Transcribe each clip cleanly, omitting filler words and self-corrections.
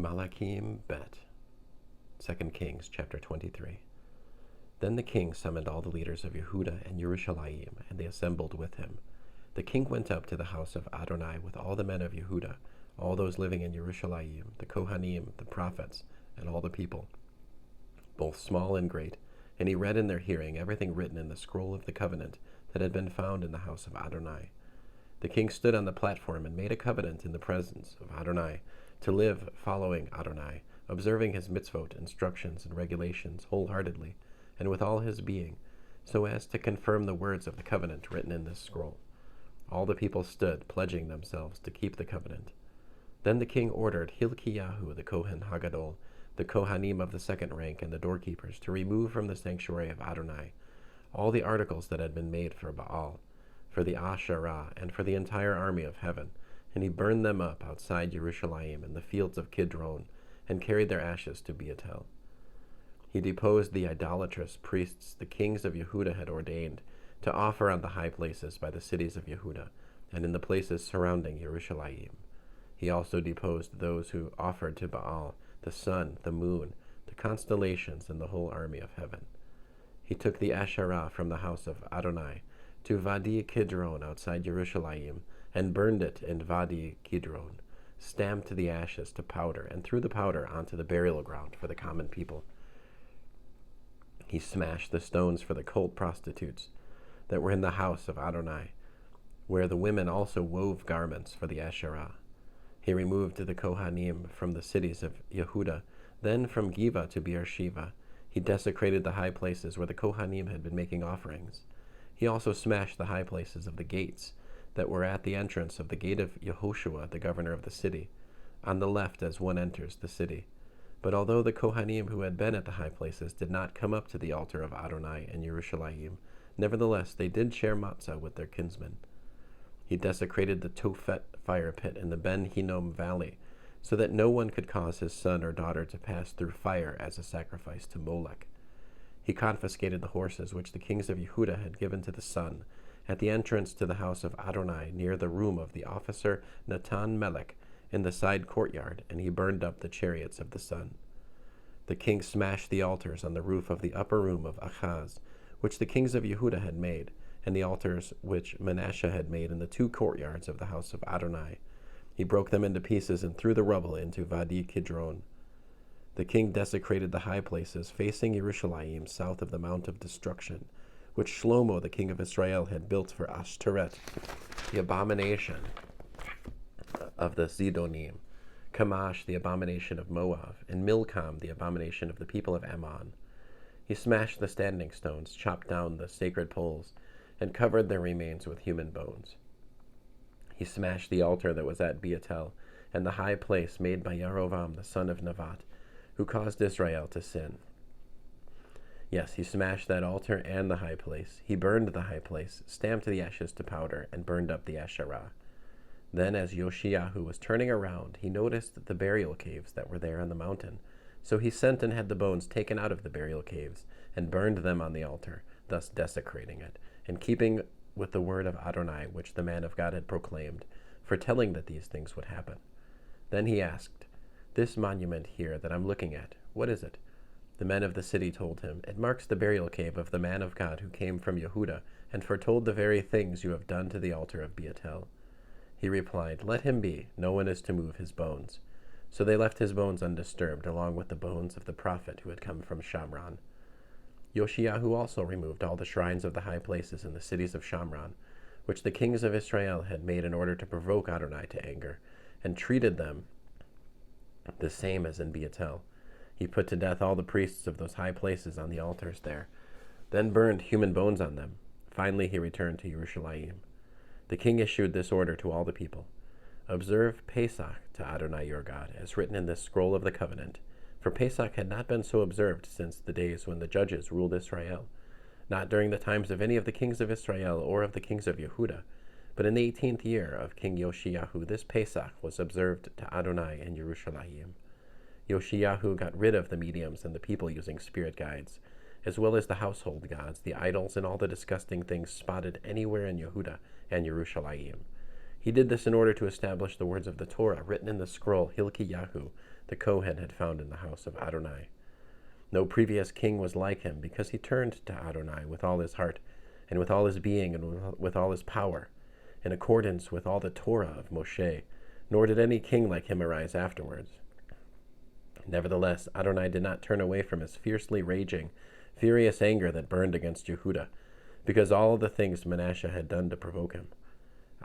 Malachim Bet. 2 Kings chapter 23. Then the king summoned all the leaders of Yehuda and Yerushalayim, and they assembled with him. The king went up to the house of Adonai with all the men of Yehuda, all those living in Yerushalayim, the Kohanim, the prophets, and all the people, both small and great, and he read in their hearing everything written in the scroll of the covenant that had been found in the house of Adonai. The king stood on the platform and made a covenant in the presence of Adonai to live following Adonai, observing his mitzvot, instructions, and regulations wholeheartedly and with all his being, so as to confirm the words of the covenant written in this scroll. All the people stood, pledging themselves to keep the covenant. Then the king ordered Hilkiyahu the Kohen Hagadol, the Kohanim of the second rank, and the doorkeepers to remove from the sanctuary of Adonai all the articles that had been made for Baal, for the Asherah, and for the entire army of heaven, and he burned them up outside Yerushalayim in the fields of Kidron, and carried their ashes to Beatel. He deposed the idolatrous priests the kings of Yehuda had ordained to offer on the high places by the cities of Yehuda, and in the places surrounding Yerushalayim. He also deposed those who offered to Baal the sun, the moon, the constellations, and the whole army of heaven. He took the Asherah from the house of Adonai to Vadi Kidron outside Yerushalayim, and burned it in Vadi Kidron, stamped the ashes to powder, and threw the powder onto the burial ground for the common people. He smashed the stones for the cult prostitutes that were in the house of Adonai, where the women also wove garments for the Asherah. He removed the Kohanim from the cities of Yehuda. Then from Giva to Beersheba, he desecrated the high places where the Kohanim had been making offerings. He also smashed the high places of the gates that were at the entrance of the gate of Yehoshua, the governor of the city, on the left as one enters the city. But although the Kohanim who had been at the high places did not come up to the altar of Adonai in Yerushalayim, nevertheless they did share matzah with their kinsmen. He desecrated the Tophet fire pit in the Ben Hinnom valley, so that no one could cause his son or daughter to pass through fire as a sacrifice to Molech. He confiscated the horses which the kings of Yehuda had given to the sun at the entrance to the house of Adonai near the room of the officer Natan Melech in the side courtyard, and he burned up the chariots of the sun. The king smashed the altars on the roof of the upper room of Achaz, which the kings of Yehuda had made, and the altars which Manasseh had made in the two courtyards of the house of Adonai. He broke them into pieces and threw the rubble into Vadi Kidron. The king desecrated the high places facing Yerushalayim south of the Mount of Destruction, which Shlomo the king of Israel had built for Ashtoreth, the abomination of the Zidonim, Kamash, the abomination of Moab, and Milcom, the abomination of the people of Ammon. He smashed the standing stones, chopped down the sacred poles, and covered their remains with human bones. He smashed the altar that was at Beatel, and the high place made by Yerovam the son of Nevat, who caused Israel to sin. Yes, he smashed that altar and the high place. He burned the high place, stamped the ashes to powder, and burned up the Asherah. Then, as Yoshiyahu was turning around, he noticed the burial caves that were there on the mountain. So he sent and had the bones taken out of the burial caves, and burned them on the altar, thus desecrating it, and keeping with the word of Adonai, which the man of God had proclaimed, foretelling that these things would happen. Then he asked, "This monument here that I'm looking at, what is it?" The men of the city told him, "It marks the burial cave of the man of God who came from Yehuda, and foretold the very things you have done to the altar of Beatel." He replied, "Let him be. No one is to move his bones." So they left his bones undisturbed, along with the bones of the prophet who had come from Shamron. Yoshiyahu also removed all the shrines of the high places in the cities of Shamron, which the kings of Israel had made in order to provoke Adonai to anger, and treated them the same as in Beatel. He put to death all the priests of those high places on the altars there, then burned human bones on them. Finally he returned to Yerushalayim. The king issued this order to all the people: "Observe Pesach to Adonai your God, as written in this scroll of the covenant." For Pesach had not been so observed since the days when the judges ruled Israel, not during the times of any of the kings of Israel or of the kings of Yehuda, but in the 18th year of King Yoshiyahu, this Pesach was observed to Adonai in Yerushalayim. Yoshiyahu got rid of the mediums and the people using spirit guides, as well as the household gods, the idols, and all the disgusting things spotted anywhere in Yehuda and Yerushalayim. He did this in order to establish the words of the Torah written in the scroll Hilkiyahu, the Kohen, had found in the house of Adonai. No previous king was like him, because he turned to Adonai with all his heart, and with all his being, and with all his power, in accordance with all the Torah of Moshe, nor did any king like him arise afterwards. Nevertheless, Adonai did not turn away from his fiercely raging, furious anger that burned against Yehuda, because all the things Manasseh had done to provoke him.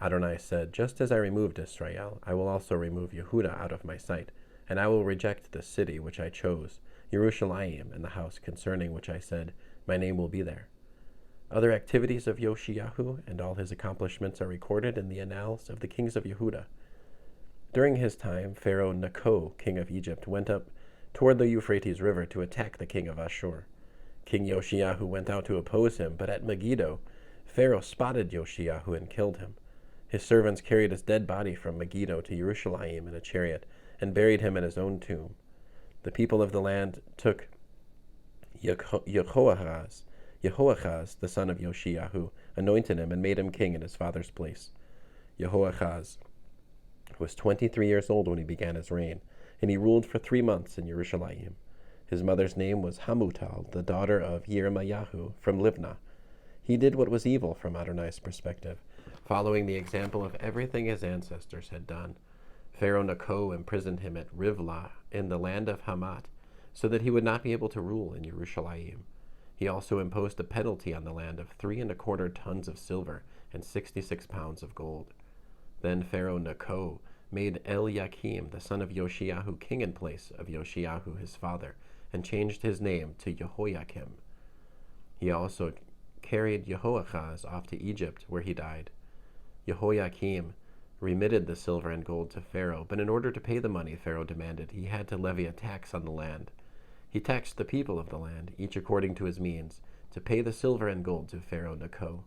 Adonai said, "Just as I removed Israel, I will also remove Yehuda out of my sight, and I will reject the city which I chose, Yerushalayim, and the house concerning which I said, my name will be there." Other activities of Yoshiyahu and all his accomplishments are recorded in the annals of the kings of Yehuda. During his time, Pharaoh Necho, king of Egypt, went up toward the Euphrates River to attack the king of Ashur. King Yoshiyahu went out to oppose him, but at Megiddo, Pharaoh spotted Yoshiyahu and killed him. His servants carried his dead body from Megiddo to Yerushalayim in a chariot and buried him in his own tomb. The people of the land took Jehoahaz, the son of Yoshiyahu, anointed him and made him king in his father's place. Jehoahaz was 23 years old when he began his reign, and he ruled for 3 months in Yerushalayim. His mother's name was Hamutal, the daughter of Yirmiyahu from Libnah. He did what was evil from Adonai's perspective, following the example of everything his ancestors had done. Pharaoh Necho imprisoned him at Rivlah in the land of Hamat, so that he would not be able to rule in Yerushalayim. He also imposed a penalty on the land of 3¼ tons of silver and 66 pounds of gold. Then Pharaoh Necho made Eliakim, the son of Yoshiyahu, king in place of Yoshiyahu his father, and changed his name to Jehoiakim. He also carried Jehoahaz off to Egypt, where he died. Jehoiakim remitted the silver and gold to Pharaoh, but in order to pay the money Pharaoh demanded, he had to levy a tax on the land. He taxed the people of the land, each according to his means, to pay the silver and gold to Pharaoh Necho.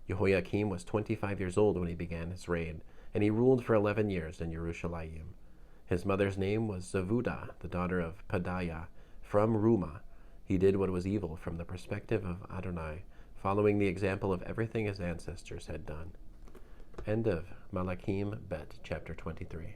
Jehoiakim was 25 years old when he began his reign, and he ruled for 11 years in Yerushalayim. His mother's name was Zevudah, the daughter of Pedaiah, from Rumah. He did what was evil from the perspective of Adonai, following the example of everything his ancestors had done. End of Malachim Bet, chapter 23.